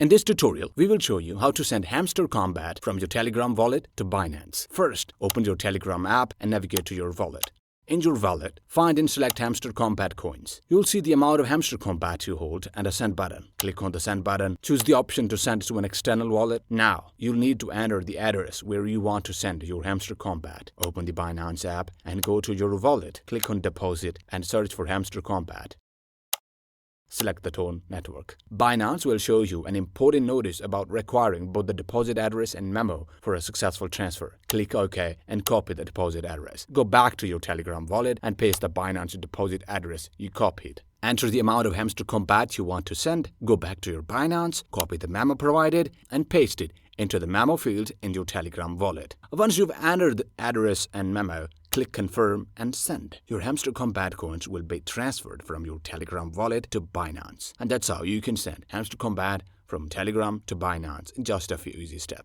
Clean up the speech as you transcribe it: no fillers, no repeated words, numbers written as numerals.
In this tutorial, we will show you how to send Hamster Kombat from your Telegram wallet to Binance. First, open your Telegram app and navigate to your wallet. In your wallet, find and select Hamster Kombat coins. You will see the amount of Hamster Kombat you hold and a send button. Click on the send button. Choose the option to send to an external wallet. Now, you'll need to enter the address where you want to send your Hamster Kombat. Open the Binance app and go to your wallet. Click on Deposit and search for Hamster Kombat. Select the tone network. Binance will show you an important notice about requiring both the deposit address and memo for a successful transfer. Click OK and copy the deposit address. Go back to your Telegram wallet and paste the Binance deposit address you copied. Enter the amount of Hamster Kombat you want to send. Go back to your Binance, copy the memo provided, and paste it into the memo field in your Telegram wallet. Once you've entered the address and memo, click Confirm and Send. Your Hamster Kombat coins will be transferred from your Telegram wallet to Binance. And that's how you can send Hamster Kombat from Telegram to Binance in just a few easy steps.